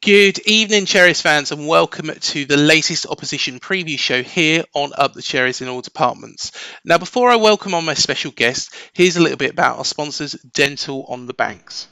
Good evening, Cherries fans, and welcome to the latest opposition preview show here on Up the Cherries in all departments. Now, before I welcome on my special guest, here's a little bit about our sponsors, Dental on the Banks.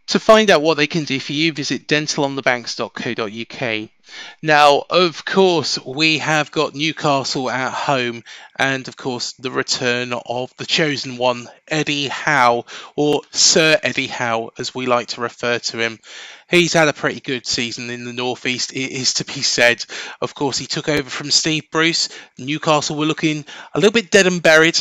To find out what they can do for you, visit dentalonthebanks.co.uk. Now, of course, we have got Newcastle at home, and of course, the return of the chosen one, Eddie Howe, or Sir Eddie Howe, as we like to refer to him. He's had a pretty good season in the North East, it is to be said. Of course, he took over from Steve Bruce. Newcastle were looking a little bit dead and buried,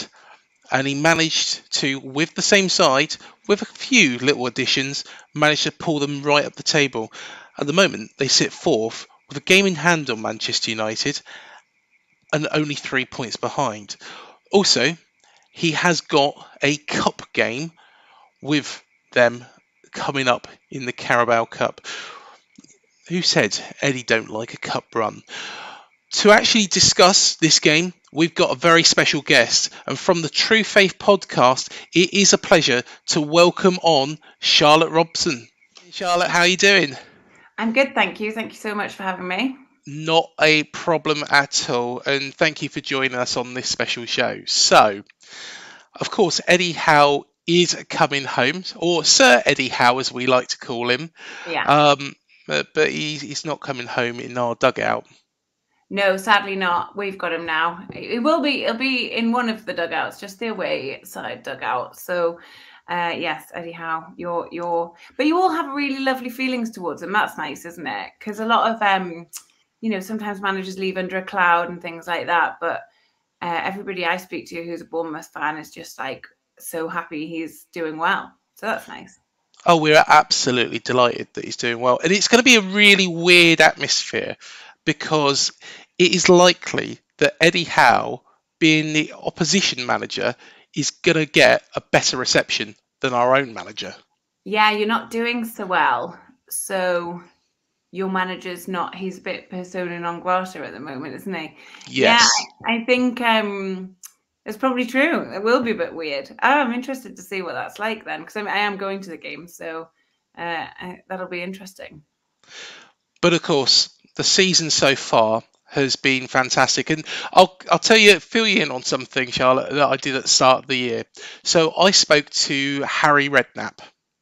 and he managed to, with the same side, with a few little additions, managed to pull them right up the table. At the moment, they sit fourth with a game in hand on Manchester United and only 3 points behind. Also, he has got a cup game with them coming up in the Carabao Cup. Who said Eddie don't like a cup run? To actually discuss this game, we've got a very special guest, and from the True Faith podcast, it is a pleasure to welcome on Charlotte Robson. Charlotte, how are you doing? I'm good, thank you. Thank you so much for having me. Not a problem at all, and thank you for joining us on this special show. So, of course, Eddie Howe is coming home, or Sir Eddie Howe as we like to call him. Yeah. But he's not coming home in our dugout. No, sadly not. We've got him now. It'll be in one of the dugouts, just the away side dugout. So yes, Eddie Howe, but you all have really lovely feelings towards him. That's nice, isn't it? Because a lot of sometimes managers leave under a cloud and things like that. But everybody I speak to who's a Bournemouth fan is just like so happy he's doing well. So that's nice. Oh, we're absolutely delighted that he's doing well. And it's going to be a really weird atmosphere because it is likely that Eddie Howe, being the opposition manager, is going to get a better reception than our own manager. Yeah, you're not doing so well. So your manager's not, he's a bit persona non grata at the moment, isn't he? Yes. Yeah, I think it's probably true. It will be a bit weird. I'm interested to see what that's like then, because I am going to the game, so that'll be interesting. But of course, the season so far has been fantastic, and I'll fill you in on something, Charlotte, that I did at the start of the year. So I spoke to Harry Redknapp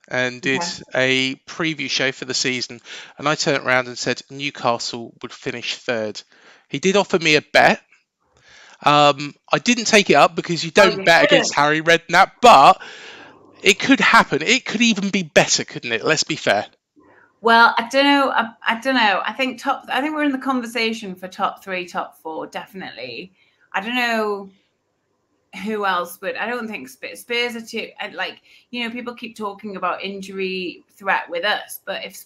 and did a preview show for the season, and I turned around and said Newcastle would finish third. He did offer me a bet. I didn't take it up because you don't bet against Harry Redknapp, but it could happen. It could even be better, couldn't it? Let's be fair. Well, I don't know. I don't know. I think we're in the conversation for top 3, top 4, definitely. I don't know who else, but I don't think Spurs are too. Like, people keep talking about injury threat with us, but if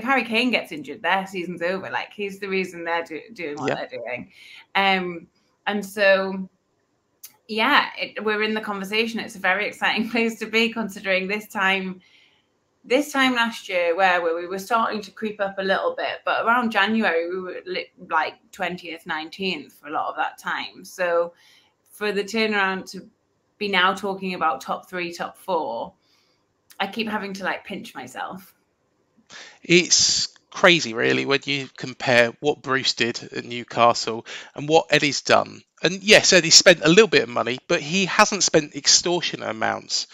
Harry Kane gets injured, their season's over. Like, he's the reason they're doing what they're doing. And so, yeah, we're in the conversation. It's a very exciting place to be, considering this time last year, where we were starting to creep up a little bit, but around January we were like 20th, 19th for a lot of that time. So for the turnaround to be now talking about top 3, top 4, I keep having to like pinch myself. It's crazy, really, when you compare what Bruce did at Newcastle and what Eddie's done. And yes, Eddie spent a little bit of money, but he hasn't spent extortionate amounts.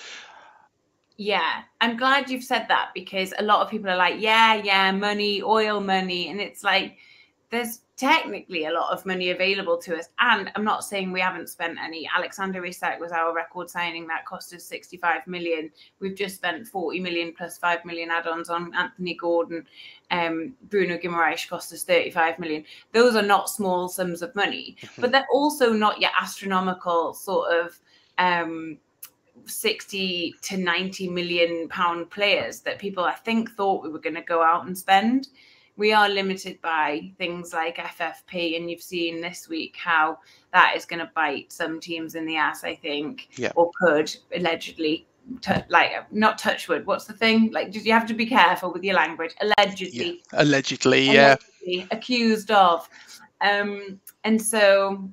Yeah, I'm glad you've said that, because a lot of people are like, yeah, money, oil money. And it's like, there's technically a lot of money available to us. And I'm not saying we haven't spent any. Alexander Isak was our record signing. That cost us 65 million. We've just spent 40 million plus 5 million add-ons on Anthony Gordon. Bruno Guimaraes cost us 35 million. Those are not small sums of money, but they're also not your astronomical sort of 60 to 90 million pound players that people, I think, thought we were going to go out and spend. We are limited by things like FFP, and you've seen this week how that is going to bite some teams in the ass, I think, or could allegedly. Not touch wood. What's the thing? Like, you have to be careful with your language. Allegedly, accused of, and so,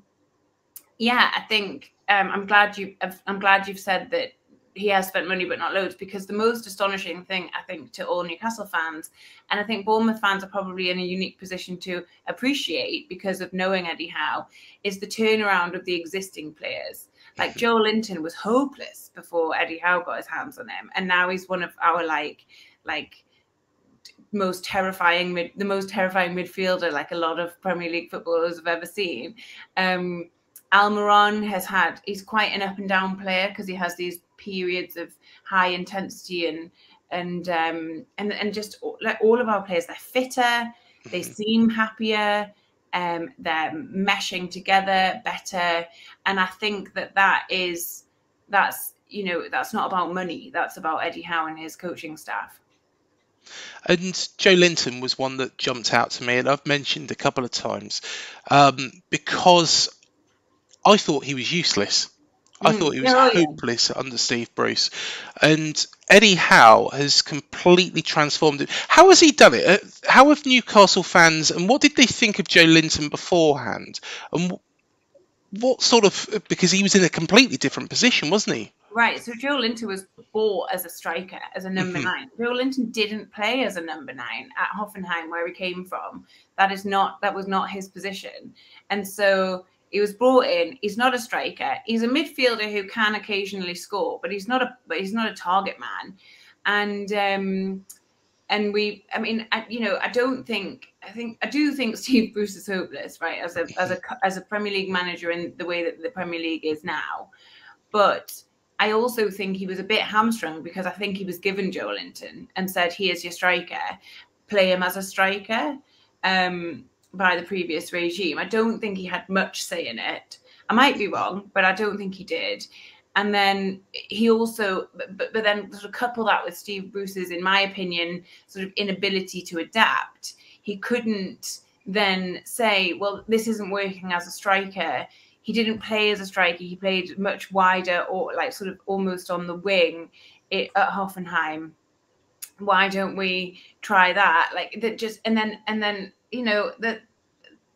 yeah, I think I'm glad you've said that he has spent money, but not loads, because the most astonishing thing, I think, to all Newcastle fans, and I think Bournemouth fans are probably in a unique position to appreciate because of knowing Eddie Howe, is the turnaround of the existing players. Like Joelinton was hopeless before Eddie Howe got his hands on him, and now he's one of our like most terrifying midfielder, like a lot of Premier League footballers have ever seen. Almiron he's quite an up and down player, because he has these periods of high intensity and just like all of our players, they're fitter, they seem happier, they're meshing together better, and I think that's not about money, that's about Eddie Howe and his coaching staff. And Joelinton was one that jumped out to me, and I've mentioned a couple of times, because I thought he was useless. I thought he was hopeless under Steve Bruce. And Eddie Howe has completely transformed it. How has he done it? How have Newcastle fans, and what did they think of Joelinton beforehand? And what sort of, because he was in a completely different position, wasn't he? Right, so Joelinton was bought as a striker, as a number 9. Joelinton didn't play as a number 9 at Hoffenheim, where he came from. That was not his position. And so he was brought in. He's not a striker. He's a midfielder who can occasionally score, but he's not a target man. And I do think Steve Bruce is hopeless, right? As a Premier League manager in the way that the Premier League is now. But I also think he was a bit hamstrung, because I think he was given Joelinton and said, "Here's your striker, play him as a striker." By the previous regime, I don't think he had much say in it. I might be wrong, but I don't think he did. And then he also, but then sort of couple that with Steve Bruce's, in my opinion, sort of inability to adapt. He couldn't then say, well, this isn't working as a striker. He didn't play as a striker. He played much wider, or like sort of almost on the wing at Hoffenheim. Why don't we try that? Like that just, and then that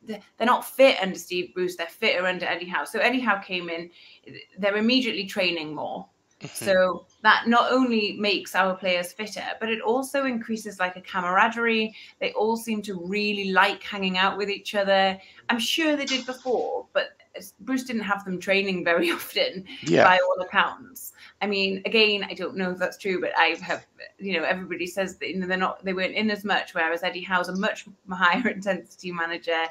they're not fit under Steve Bruce. They're fitter under Eddie Howe. So Eddie Howe came in, they're immediately training more. So that not only makes our players fitter, but it also increases like a camaraderie. They all seem to really like hanging out with each other. I'm sure they did before, but Bruce didn't have them training very often, by all accounts. I mean, again, I don't know if that's true, but I have, everybody says that they weren't in as much, whereas Eddie Howe's a much higher intensity manager.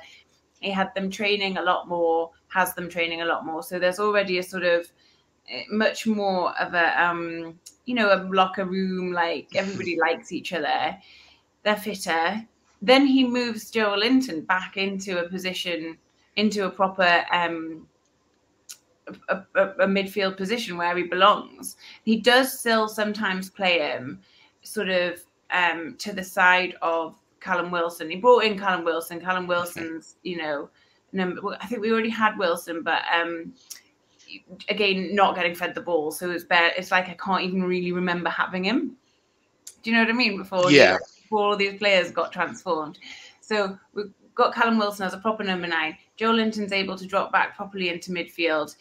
He had them training a lot more, has them training a lot more. So there's already a sort of much more of a locker room, like everybody likes each other. They're fitter. Then he moves Joelinton back into a position, into a proper a midfield position where he belongs. He does still sometimes play him sort of to the side of Callum Wilson. He brought in Callum Wilson. Callum Wilson's, number. I think we already had Wilson, but again, not getting fed the ball. So it's like I can't even really remember having him. Do you know what I mean? Before all these players got transformed. So we've got Callum Wilson as a proper number 9. Joelinton's able to drop back properly into midfield.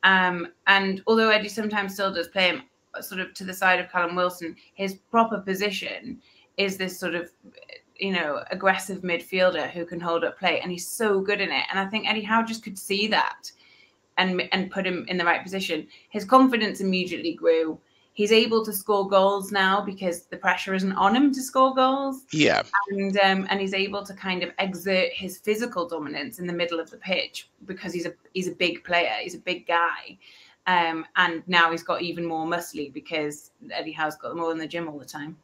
And although Eddie sometimes still does play him sort of to the side of Callum Wilson, his proper position is this sort of, you know, aggressive midfielder who can hold up play, and he's so good in it. And I think Eddie Howe just could see that and put him in the right position. His confidence immediately grew. He's able to score goals now because the pressure isn't on him to score goals. Yeah. And he's able to kind of exert his physical dominance in the middle of the pitch because he's a big player. He's a big guy. And now he's got even more muscly because Eddie Howe's got them all in the gym all the time.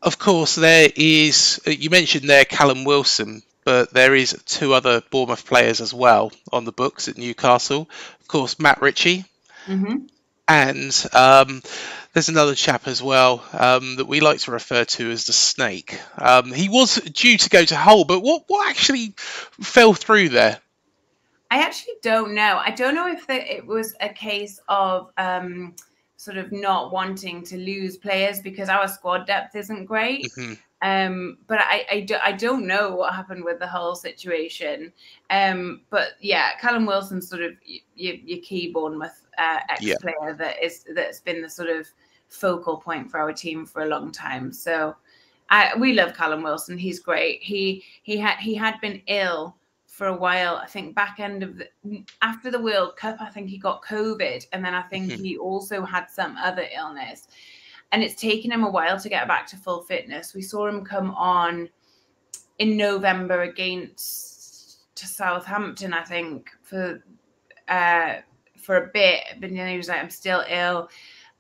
Of course, there is, you mentioned there Callum Wilson, but there is 2 other Bournemouth players as well on the books at Newcastle. Of course, Matt Ritchie. Mm-hmm. And there's another chap as well that we like to refer to as the Snake. He was due to go to Hull, but what actually fell through there? I actually don't know. I don't know if it was a case of sort of not wanting to lose players because our squad depth isn't great. Mm-hmm. But I don't know what happened with the whole situation. But yeah, Callum Wilson's sort of your key Bournemouth ex-player that's been the sort of focal point for our team for a long time. So we love Callum Wilson. He's great. He had been ill for a while. I think back end of after the World Cup, I think he got COVID, and then I think he also had some other illness. And it's taken him a while to get back to full fitness. We saw him come on in November against Southampton, I think, for a bit. But then he was like, I'm still ill.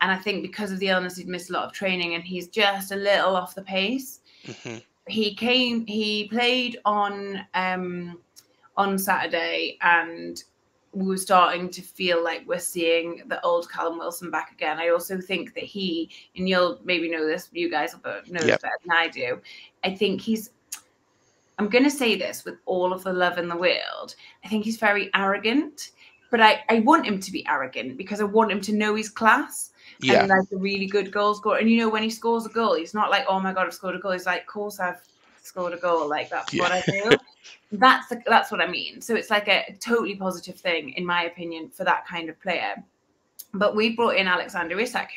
And I think because of the illness, he'd missed a lot of training and he's just a little off the pace. Mm-hmm. He played on Saturday, and we were starting to feel like we're seeing the old Callum Wilson back again. I also think that and you'll maybe know this, you guys will know this better than I do. I think I'm going to say this with all of the love in the world. I think he's very arrogant, but I want him to be arrogant because I want him to know his class. Yeah. And like a really good goal scorer. And, you know, when he scores a goal, he's not like, oh my God, I've scored a goal. He's like, of course I've scored a goal. Like, that's what I do. That's what I mean. So it's like a totally positive thing, in my opinion, for that kind of player. But we brought in Alexander Isak,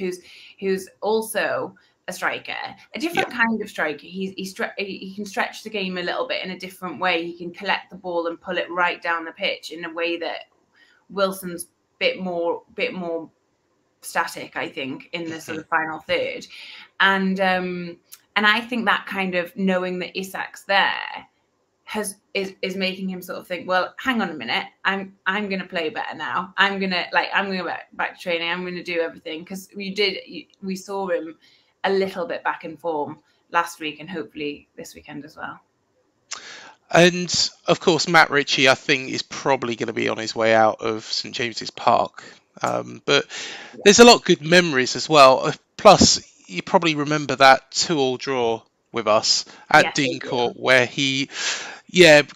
who's also a striker, a different kind of striker. He can stretch the game a little bit in a different way. He can collect the ball and pull it right down the pitch in a way that Wilson's bit more static, I think, in the sort of final third. And I think that kind of knowing that Isak's there is making him sort of think, well, hang on a minute, I'm going to play better now. I'm going to go back to training. I'm going to do everything, because we saw him a little bit back in form last week and hopefully this weekend as well. And of course, Matt Ritchie, I think, is probably going to be on his way out of St James's Park. But there's a lot of good memories as well. Plus, you probably remember that 2-2 draw with us at Dean Court, where he,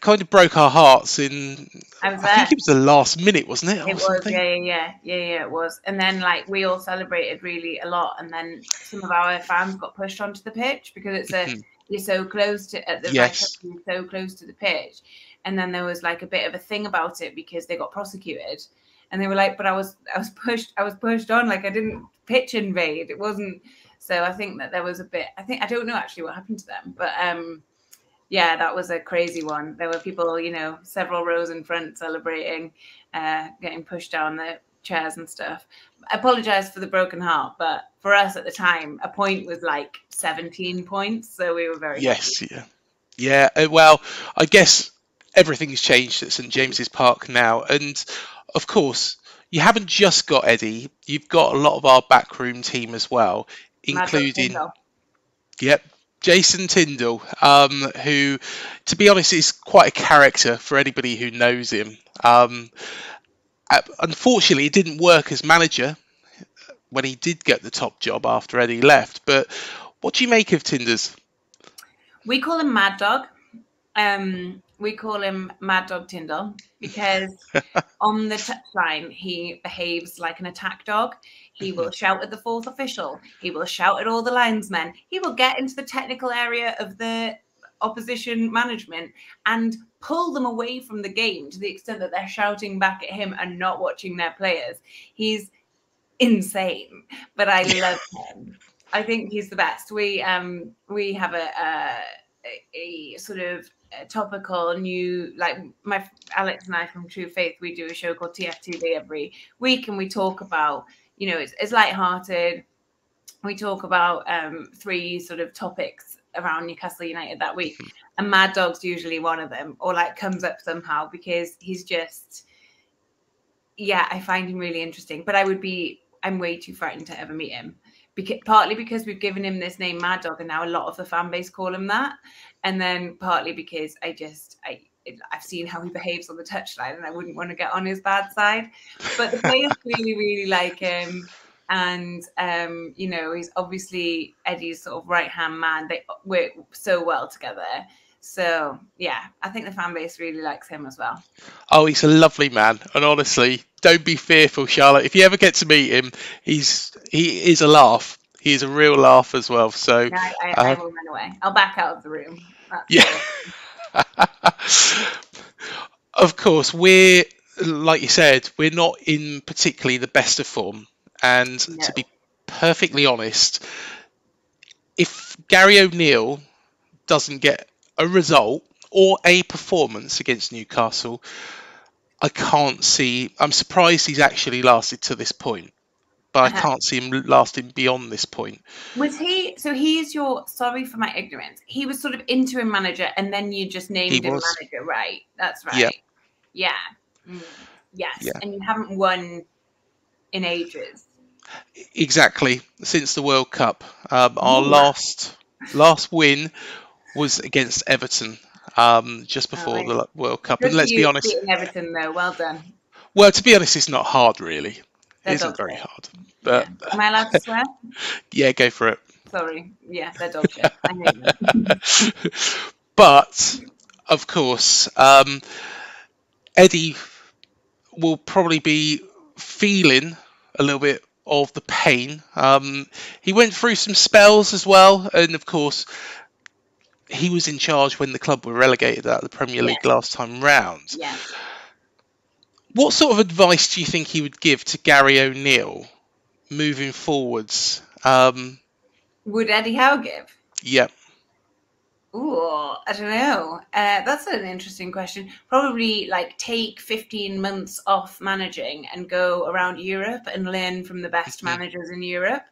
kind of broke our hearts in. I think it was the last minute, wasn't it? It was, yeah, it was. And then, like, we all celebrated really a lot, and then some of our fans got pushed onto the pitch because it's you're so close to you're so close to the pitch, and then there was like a bit of a thing about it because they got prosecuted. And they were like, but I was pushed on, like I didn't pitch invade. It wasn't. So I think that there was a bit, I don't know actually what happened to them, but that was a crazy one. There were people, several rows in front celebrating, getting pushed down the chairs and stuff. I apologize for the broken heart, but for us at the time, a point was like 17 points. So we were very happy. Yeah. Well, I guess everything's changed at St James's Park now. And of course, you haven't just got Eddie. You've got a lot of our backroom team as well, including Jason Tyndall, who, to be honest, is quite a character for anybody who knows him. Unfortunately, it didn't work as manager when he did get the top job after Eddie left. But what do you make of Tyndall's? We call him Mad Dog. We call him Mad Dog Tyndall because on the touchline, he behaves like an attack dog. He will shout at the fourth official. He will shout at all the linesmen. He will get into the technical area of the opposition management and pull them away from the game to the extent that they're shouting back at him and not watching their players. He's insane, but I love him. I think he's the best. We have a sort of topical new, like Alex and I from True Faith, we do a show called TFTV every week, and we talk about, you know, it's lighthearted. We talk about 3 sort of topics around Newcastle United that week, and Mad Dog's usually one of them, or like comes up somehow, because he's just, yeah, I find him really interesting. But I'm way too frightened to ever meet him, partly because we've given him this name Mad Dog, and now a lot of the fan base call him that, and then partly because I've seen how he behaves on the touchline, and I wouldn't want to get on his bad side. But the players really, really like him. And, you know, he's obviously Eddie's sort of right-hand man. They work so well together. So, yeah, I think the fan base really likes him as well. Oh, he's a lovely man. And honestly, don't be fearful, Charlotte. If you ever get to meet him, he is a laugh. He is a real laugh as well. So yeah, I will run away. I'll back out of the room. That's yeah. Of course, like you said, we're not in particularly the best of form. And to be perfectly honest, if Gary O'Neill doesn't get a result or a performance against Newcastle, I can't see. I'm surprised he's actually lasted to this point, but I can't see him lasting beyond this point. Was he? So he's sorry for my ignorance. He was sort of interim manager, and then you just named him manager, right? That's right. Yeah. Yes. Yeah. And you haven't won in ages. Exactly, since the World Cup. Our last win was against Everton, just before the World Cup. Good, and let's be honest, beating Everton though, well done. Well, to be honest, it's not hard really. It isn't very hard. But am I allowed to swear? Yeah, go for it. Sorry, yeah, they're dog shit. I hate them. But of course, Eddie will probably be feeling a little bit of the pain. He went through some spells as well, and of course he was in charge when the club were relegated out of the Premier League last time round. Yeah. What sort of advice do you think he would give to Gary O'Neill moving forwards? Would Eddie Howe give? Yeah. Ooh, I don't know. That's an interesting question. Probably like take 15 months off managing and go around Europe and learn from the best managers in Europe,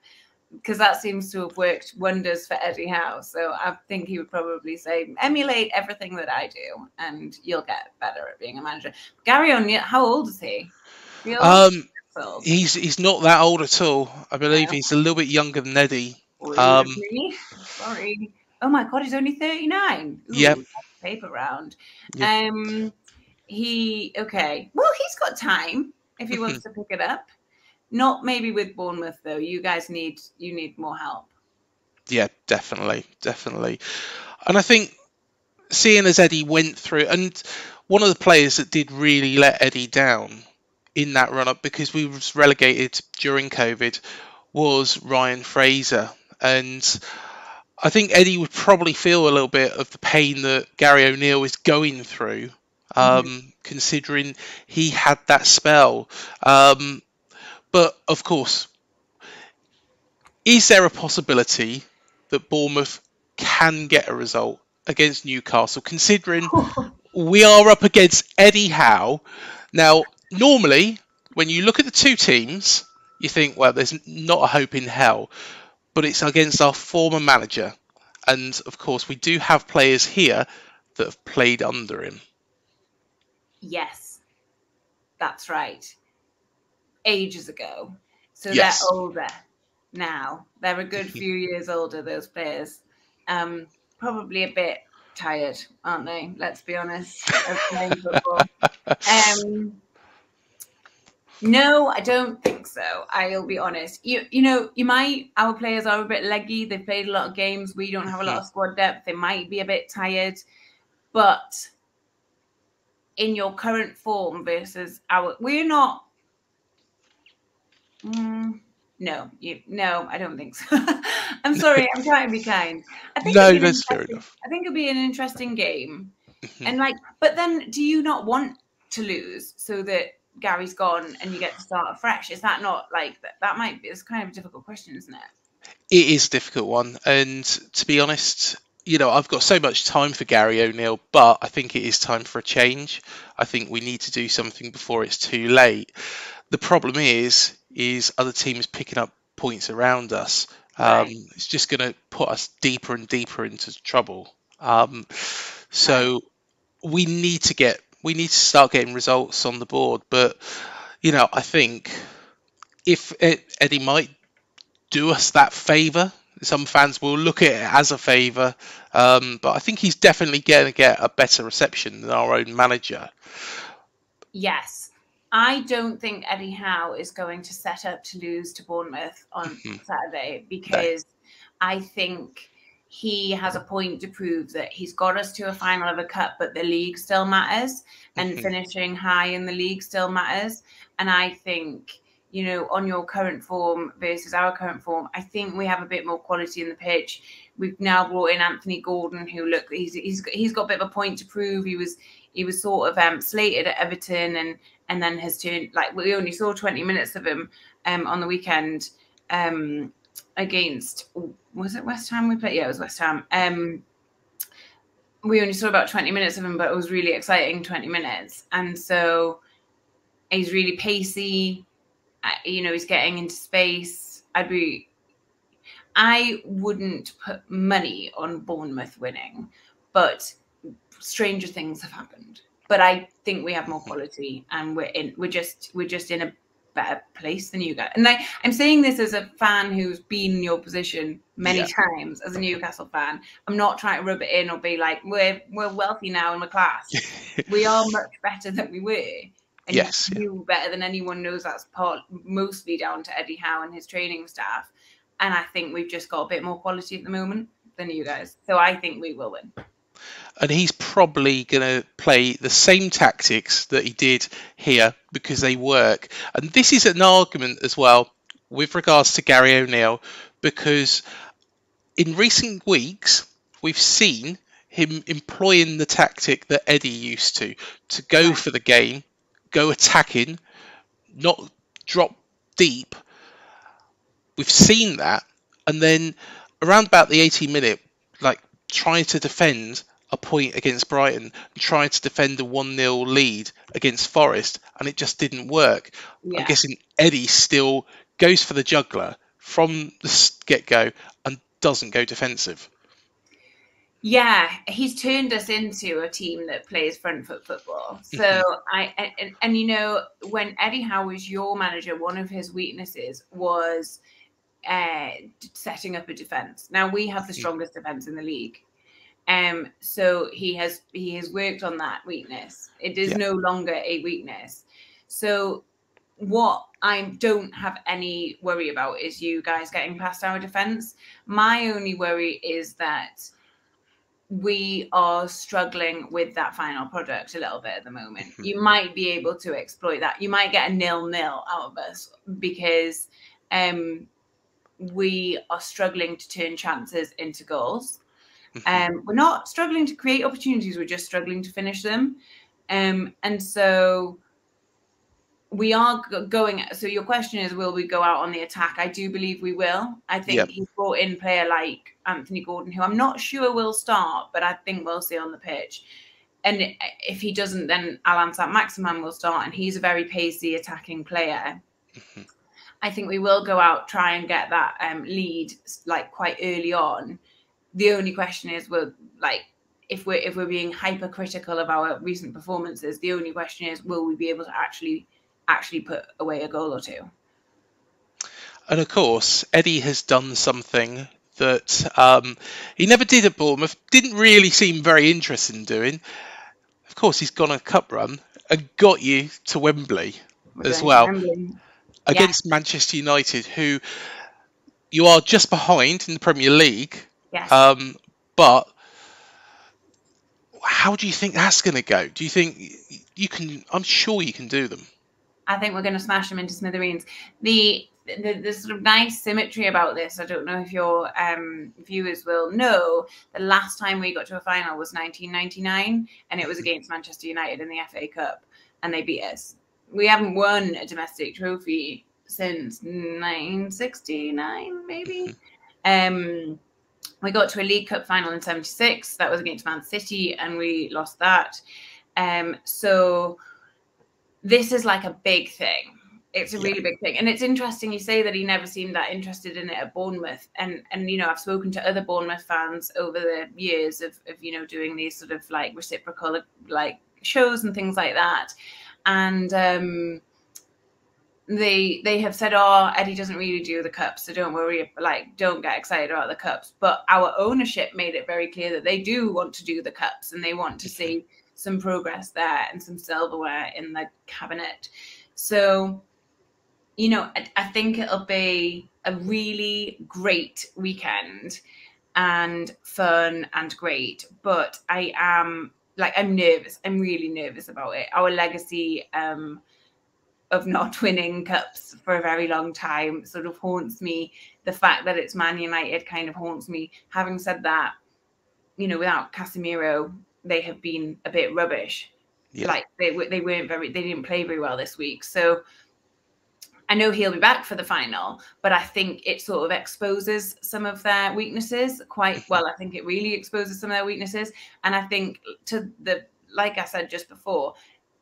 because that seems to have worked wonders for Eddie Howe. So I think he would probably say, emulate everything that I do and you'll get better at being a manager. Gary O'Neill, how old is he? He's not that old at all. I believe he's a little bit younger than Eddie. Sorry. Oh my God, he's only 39. Yep. Paper round. Yep. Well, he's got time if he wants to pick it up. Not maybe with Bournemouth though. You guys need more help. Yeah, definitely. And I think seeing as Eddie went through, and one of the players that did really let Eddie down in that run up, because we was relegated during COVID, was Ryan Fraser. And I think Eddie would probably feel a little bit of the pain that Gary O'Neill is going through, considering he had that spell. But of course, is there a possibility that Bournemouth can get a result against Newcastle, considering we are up against Eddie Howe? Now, normally, when you look at the two teams, you think, well, there's not a hope in hell. But it's against our former manager. And, of course, we do have players here that have played under him. Yes, that's right. Ages ago. So yes. They're older now. They're a good few years older, those players. Probably a bit tired, aren't they? Let's be honest. Of playing football. No, I don't think so. I'll be honest. Our players are a bit leggy. They've played a lot of games. We don't have a lot of squad depth. They might be a bit tired. But in your current form versus we're not. No, I don't think so. I'm sorry, I'm trying to be kind. I think No, that's fair enough. I think it'll be an interesting game. Mhm. And like, but then do you not want to lose so that Gary's gone and you get to start afresh? Is that not like that might be, it's kind of a difficult question, isn't it? It is a difficult one, and to be honest, I've got so much time for Gary O'Neill, but I think it is time for a change. I think we need to do something before it's too late. The problem is other teams picking up points around us. Right. It's just going to put us deeper and deeper into trouble. Right. So we need to start getting results on the board. But I think if Eddie might do us that favour. Some fans will look at it as a favour, but I think he's definitely going to get a better reception than our own manager. Yes. I don't think Eddie Howe is going to set up to lose to Bournemouth on Saturday because I think he has a point to prove that he's got us to a final of a cup, but the league still matters and finishing high in the league still matters. And I think, on your current form versus our current form, I think we have a bit more quality in the pitch. We've now brought in Anthony Gordon, who he's got a bit of a point to prove. He was sort of slated at Everton and then has turned, like, we only saw 20 minutes of him on the weekend against, was it West Ham we played? Yeah, it was West Ham. We only saw about 20 minutes of him, but it was really exciting 20 minutes. And so he's really pacey. He's getting into space. I wouldn't put money on Bournemouth winning, but stranger things have happened. But I think we have more quality, and we're just in a better place than you guys. And I'm saying this as a fan who's been in your position many times as a Newcastle fan. I'm not trying to rub it in or be like we're wealthy now and we're class. We are much better than we were. And you better than anyone knows that's mostly down to Eddie Howe and his training staff. And I think we've just got a bit more quality at the moment than you guys. So I think we will win. And he's probably going to play the same tactics that he did here because they work. And this is an argument as well with regards to Gary O'Neill, because in recent weeks, we've seen him employing the tactic that Eddie used to go for the game, go attacking, not drop deep. We've seen that, and then around about the 80-minute, like trying to defend a point against Brighton, trying to defend a 1-0 lead against Forest, and it just didn't work. I'm guessing Eddie still goes for the juggler from the get-go and doesn't go defensive. Yeah, he's turned us into a team that plays front foot football. So when Eddie Howe was your manager, one of his weaknesses was setting up a defense. Now we have the strongest defense in the league. So he has worked on that weakness. It is no longer a weakness. So what I don't have any worry about is you guys getting past our defense. My only worry is that we are struggling with that final product a little bit at the moment. You might be able to exploit that. You might get a 0-0 out of us because we are struggling to turn chances into goals. We're not struggling to create opportunities. We're just struggling to finish them. And so we are going. So your question is, will we go out on the attack? I do believe we will. I think he's brought in a player like Anthony Gordon, who I'm not sure will start, but I think we'll see on the pitch. And if he doesn't, then Alan Saint-Maximin will start, and he's a very pacey attacking player. I think we will go out, try and get that lead like quite early on. The only question is, if we're being hypercritical of our recent performances, the only question is, will we be able to actually put away a goal or two? And of course, Eddie has done something that he never did at Bournemouth, didn't really seem very interested in doing. Of course, he's gone on a cup run and got you to Wembley as well against Manchester United, who you are just behind in the Premier League. But how do you think that's going to go? Do you think you can? I'm sure you can do them. I think we're going to smash them into smithereens. The there's sort of nice symmetry about this. I don't know if your viewers will know, the last time we got to a final was 1999, and it was against Manchester United in the FA Cup, and they beat us. We haven't won a domestic trophy since 1969, maybe. We got to a League Cup final in 76. That was against Man City, and we lost that. So this is like a big thing. It's a really big thing. And it's interesting you say that he never seemed that interested in it at Bournemouth. And you know, I've spoken to other Bournemouth fans over the years of you know, doing these sort of like reciprocal like shows and things like that. And they have said, oh, Eddie doesn't really do the cups, so don't worry, like, don't get excited about the cups. But our ownership made it very clear that they do want to do the cups, and they want to see some progress there and some silverware in the cabinet. So, you know, I think it'll be a really great weekend and fun and great. But I'm nervous. I'm really nervous about it. Our legacy of not winning cups for a very long time sort of haunts me. The fact that it's Man United kind of haunts me. Having said that, you know, without Casemiro, they have been a bit rubbish. Yeah. Like they didn't play very well this week. So I know he'll be back for the final, but I think it sort of exposes some of their weaknesses quite well. I think it really exposes some of their weaknesses. And I think like I said just before,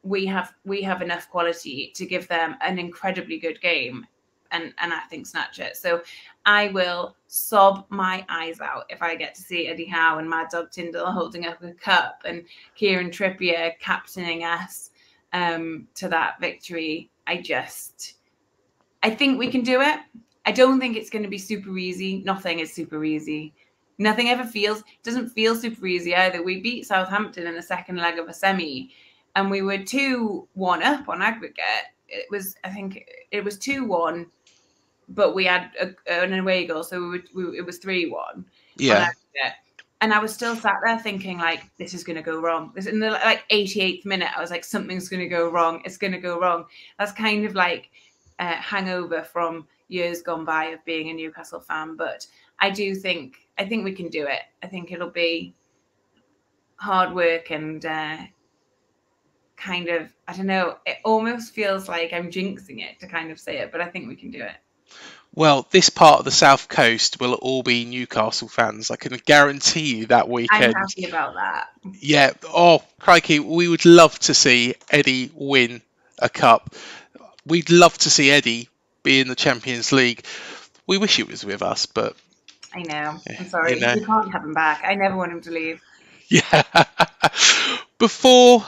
we have enough quality to give them an incredibly good game and I think snatch it. So I will sob my eyes out if I get to see Eddie Howe and Mad Dog Tyndall holding up a cup and Kieran Trippier captaining us to that victory. I think we can do it. I don't think it's going to be super easy. Nothing is super easy. Nothing ever doesn't feel super easy either. We beat Southampton in the second leg of a semi, and we were 2-1 up on aggregate. I think it was 2-1, but we had an away goal, so it was 3-1. Yeah. And I was still sat there thinking, like, this is going to go wrong. In the 88th minute, I was like, something's going to go wrong. It's going to go wrong. That's kind of like a hangover from years gone by of being a Newcastle fan. But I think we can do it. I think it'll be hard work and kind of, I don't know, it almost feels like I'm jinxing it to kind of say it, but I think we can do it. Well, this part of the South Coast will all be Newcastle fans. I can guarantee you that weekend. I'm happy about that. Yeah. Oh, crikey. We would love to see Eddie win a cup. We'd love to see Eddie be in the Champions League. We wish he was with us, but... I know. I'm sorry. You can't have him back. I never want him to leave. Yeah. Before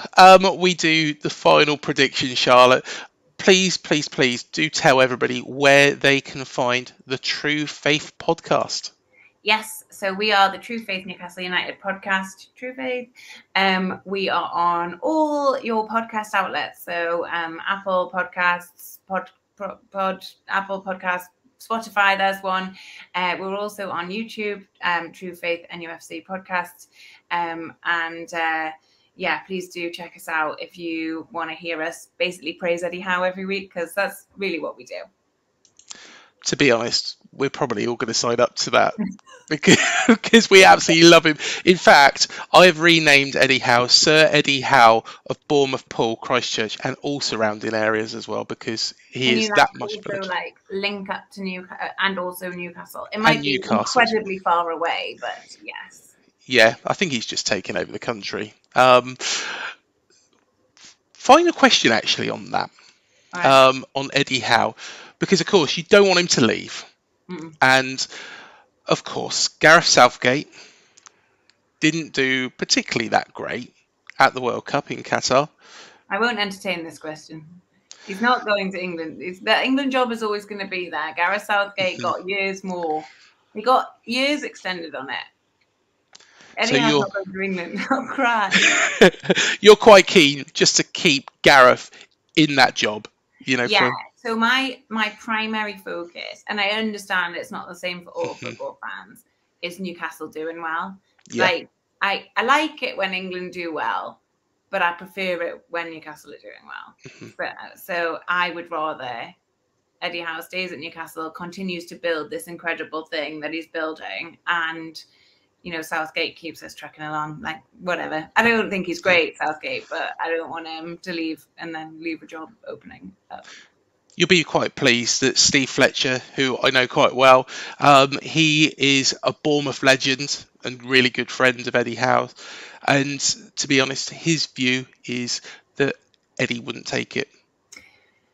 we do the final prediction, Charlotte, please do tell everybody where they can find the True Faith podcast. Yes, so we are the True Faith Newcastle United podcast, True Faith. We are on all your podcast outlets, so Apple Podcasts, Apple Podcasts, Spotify, there's one. We're also on YouTube, True Faith NUFC podcasts. Yeah, please do check us out if you want to hear us basically praise Eddie Howe every week, because that's really what we do. To be honest, we're probably all going to sign up to that because we absolutely love him. In fact, I've renamed Eddie Howe Sir Eddie Howe of Bournemouth Pool, Christchurch, and all surrounding areas as well, because he is that much better. Like link up to Newcastle and also Newcastle. It might be incredibly far away, but yes. Yeah, I think he's just taken over the country. Final question actually on that, right. On Eddie Howe, because of course you don't want him to leave. And of course Gareth Southgate didn't do particularly that great at the World Cup in Qatar. I won't entertain this question. He's not going to England. The England job is always going to be there. Gareth Southgate got years more. He got years extended on it. Eddie Howe's not going to England. I'll cry. You're quite keen just to keep Gareth in that job, you know. Yeah. So my primary focus, and I understand it's not the same for all football fans, is Newcastle doing well. Yeah. Like I like it when England do well, but I prefer it when Newcastle are doing well. So I would rather Eddie Howe stays at Newcastle, continues to build this incredible thing that he's building, and Southgate keeps us trucking along, like, whatever. I don't think he's great, Southgate, but I don't want him to leave and then leave a job opening up. You'll be quite pleased that Steve Fletcher, who I know quite well, he is a Bournemouth legend and really good friend of Eddie Howe. And to be honest, his view is that Eddie wouldn't take it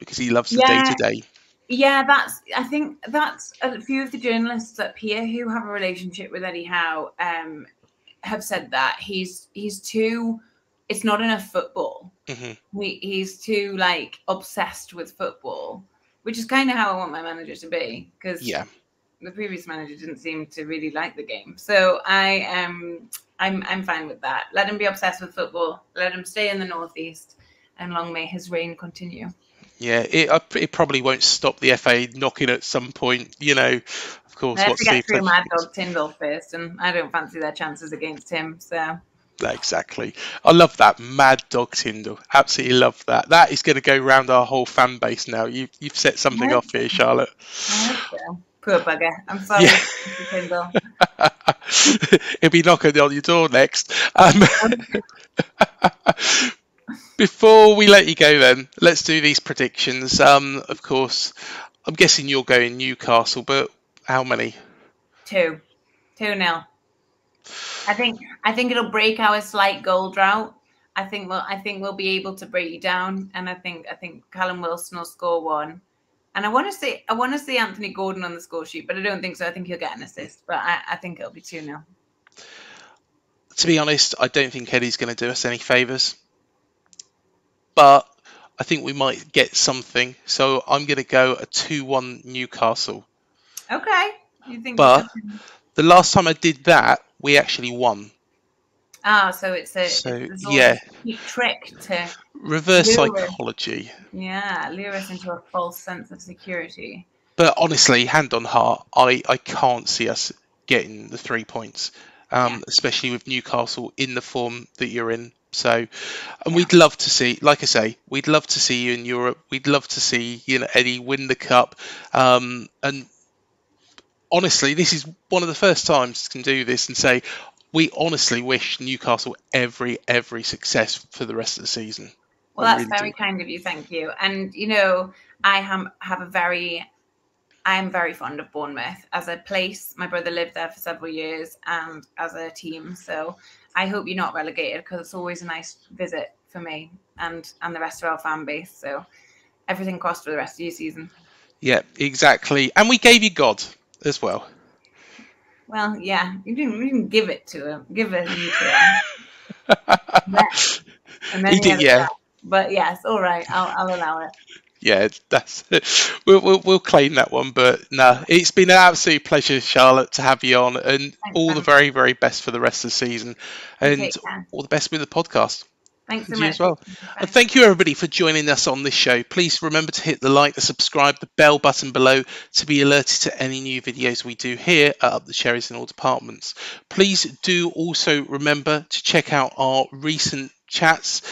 because he loves the day-to-day. Yeah, I think that's a few of the journalists up here who have a relationship with Eddie Howe have said that he's too. It's not enough football. Mm-hmm. He's too obsessed with football, which is kind of how I want my manager to be, because the previous manager didn't seem to really like the game. So I'm fine with that. Let him be obsessed with football. Let him stay in the northeast, and long may his reign continue. Yeah, it probably won't stop the FA knocking at some point. Of course. They have to get through Mad Dog Tyndall first, and I don't fancy their chances against him. So. Exactly. I love that. Mad Dog Tyndall. Absolutely love that. That is going to go round our whole fan base now. You've set something off here, Charlotte. Poor bugger. I'm sorry, Mr. Tyndall. He'll be knocking on your door next. Before we let you go then, let's do these predictions. Of course, I'm guessing you're going Newcastle, but how many? 2-0. I think it'll break our slight goal drought. I think we'll be able to break you down, and I think Callum Wilson will score 1. And I want to see Anthony Gordon on the score sheet, but I don't think so. I think he'll get an assist, but I think it'll be 2-0. To be honest, I don't think Eddie's going to do us any favours, but I think we might get something. So I'm going to go a 2-1 Newcastle. Okay, you think? But the last time I did that, we actually won. So it's a trick to reverse psychology. Yeah, lure us into a false sense of security. But honestly, hand on heart, I can't see us getting the 3 points, especially with Newcastle in the form that you're in. So, and we'd love to see, like I say, we'd love to see you in Europe. We'd love to see Eddie win the cup. And honestly, this is one of the first times we can do this and say we honestly wish Newcastle every success for the rest of the season. Well, that's really very kind of you. Thank you. And I'm very fond of Bournemouth as a place. My brother lived there for several years, and as a team. So I hope you're not relegated, because it's always a nice visit for me and the rest of our fan base. So everything crossed for the rest of your season. Yeah, exactly. And we gave you God as well. Well, yeah, you didn't give it to him. Give it to him. And then he did, yeah. But yes, all right, I'll allow it. Yeah, that's we'll claim that one. But no, it's been an absolute pleasure, Charlotte, to have you on, and thanks, all the very, very best for the rest of the season, and all the best with the podcast. Thanks so much as well. And thank you, everybody, for joining us on this show. Please remember to hit the like, the subscribe, the bell button below to be alerted to any new videos we do here at the Cherries in all departments. Please do also remember to check out our recent chats.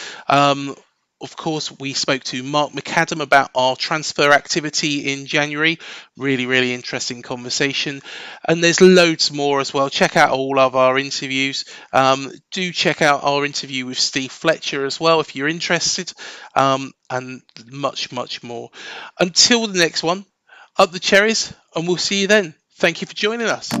Of course, we spoke to Mark McAdam about our transfer activity in January. Really, really interesting conversation. And there's loads more as well. Check out all of our interviews. Do check out our interview with Steve Fletcher as well if you're interested. And much, much more. Until the next one, up the Cherries, and we'll see you then. Thank you for joining us.